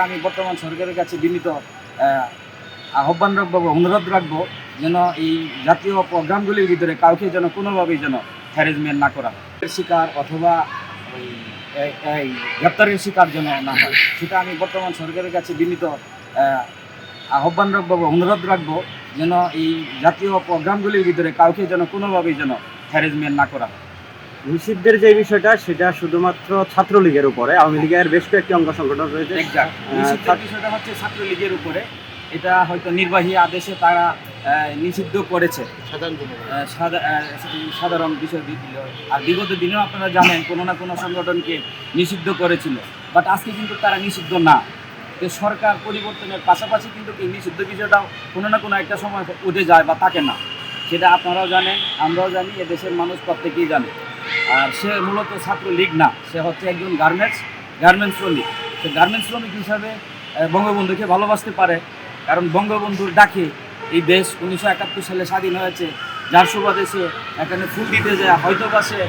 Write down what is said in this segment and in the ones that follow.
আমি বর্তমান সরকারের কাছে বিনীত আহ্বান রাখবো বা অনুরোধ রাখবো যেন এই জাতীয় প্রোগ্রামগুলির ভিতরে কাউকে যেন কোনোভাবেই যেন হ্যারাসমেন্ট না করা হয়, শিকার অথবা ওই এই গ্রেপ্তারের শিকার যেন না হয়, সেটা আমি বর্তমান সরকারের কাছে বিনীত আহ্বান রাখবো বা অনুরোধ রাখবো যেন এই জাতীয় প্রোগ্রামগুলির ভিতরে কাউকে যেন কোনোভাবেই যেন হ্যারাসমেন্ট না করা হয়। নিষিদ্ধের যে বিষয়টা সেটা শুধুমাত্র ছাত্রলীগের উপরে, আওয়ামী লীগের বেশ কয়েকটি অঙ্গ সংগঠন রয়েছে। নিষিদ্ধের বিষয়টা হচ্ছে ছাত্রলীগের উপরে, এটা হয়তো নির্বাহী আদেশে তারা নিষিদ্ধ করেছে সাধারণ বিষয়। আর বিগত দিনেও আপনারা জানেন কোনো না কোনো সংগঠনকে নিষিদ্ধ করেছিল, বাট আজকে কিন্তু তারা নিষিদ্ধ না। তো সরকার পরিবর্তনের পাশাপাশি কিন্তু এই নিষিদ্ধ বিষয়টাও কোনো না কোনো একটা সময় উঠে যায় বা থাকে না, সেটা আপনারাও জানেন, আমরাও জানি, এদেশের মানুষ প্রত্যেকেই জানে। আর সে মূলত ছাত্রলীগ না, সে হচ্ছে একজন গার্মেন্টস শ্রমিক। সে গার্মেন্টস শ্রমিক হিসাবে বঙ্গবন্ধুকে ভালোবাসতে পারে, কারণ বঙ্গবন্ধুর ডাকে এই দেশ 1971 সালে স্বাধীন হয়েছে। যার সুবাদে সে এখানে ফুল দিতে যায়, হয়তো বা সে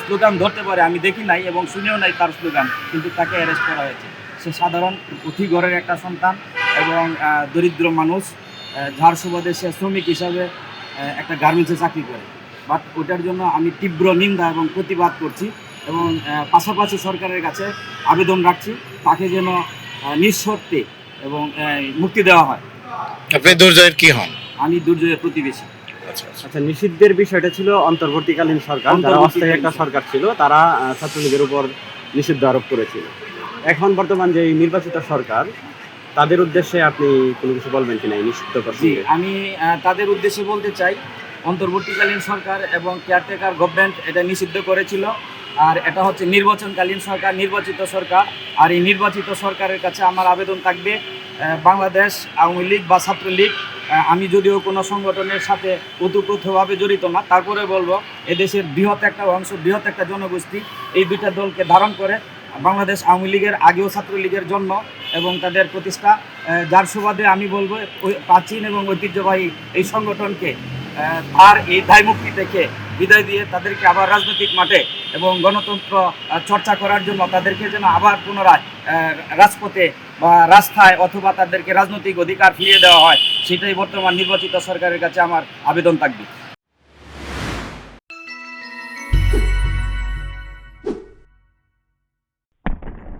স্লোগান ধরতে পারে, আমি দেখি নাই এবং শুনেও নাই তার স্লোগান, কিন্তু তাকে অ্যারেস্ট করা হয়েছে। সে সাধারণ অতি ঘরের একটা সন্তান এবং দরিদ্র মানুষ, যার সুবাদে সে শ্রমিক হিসাবে একটা গার্মেন্টসে চাকরি করে। বাট ওটার জন্য আমি তীব্র নিন্দা এবং প্রতিবাদ করছি এবং পাশাপাশি সরকারের কাছে আবেদন রাখছি তাকে যেন নিঃশর্তে এবং মুক্তি দেওয়া হয়। আপনি দুর্জয়ের কি হন? আমি দুর্জয়ের প্রতিবেশী। আচ্ছা, নিষিদ্ধের বিষয়টা ছিল অন্তর্বর্তীকালীন সরকার, যারা অস্থায়ী একটা সরকার ছিল, তারা ছাত্রলীগের উপর নিষিদ্ধ আরোপ করেছিল। এখন বর্তমান যে নির্বাচিত সরকার, তাদের উদ্দেশ্যে আপনি কোনো কিছু বলবেন কিনা এই নিষিদ্ধ প্রসঙ্গে? আমি তাদের উদ্দেশ্যে বলতে চাই, অন্তর্বর্তীকালীন সরকার এবং কেয়ারটেকার গভর্নমেন্ট এটা নিষিদ্ধ করেছিল। আর এটা হচ্ছে নির্বাচনকালীন সরকার, নির্বাচিত সরকার। আর এই নির্বাচিত সরকারের কাছে আমার আবেদন থাকবে, বাংলাদেশ আওয়ামী লীগ বা ছাত্রলীগ, আমি যদিও কোনো সংগঠনের সাথে ওতপ্রোতভাবে জড়িত না, তারপরে বলবো এদেশের বৃহৎ একটা অংশ, বৃহৎ একটা জনগোষ্ঠী এই দুইটা দলকে ধারণ করে। বাংলাদেশ আওয়ামী লীগের আগেও ছাত্রলীগের জন্ম এবং তাদের প্রতিষ্ঠা, যার সুবাদে আমি বলবো প্রাচীন এবং ঐতিহ্যবাহী এই সংগঠনকে আর এই দায়মুক্তি থেকে বিদায় দিয়ে তাদেরকে আবার রাজনৈতিক মাঠে এবং গণতন্ত্র চর্চা করার জন্য তাদেরকে যেন আবার পুনরায় রাজপথে বা রাস্তায় অথবা তাদেরকে রাজনৈতিক অধিকার ফিরিয়ে দেওয়া হয়, সেটাই বর্তমান নির্বাচিত সরকারের কাছে আমার আবেদন থাকবে।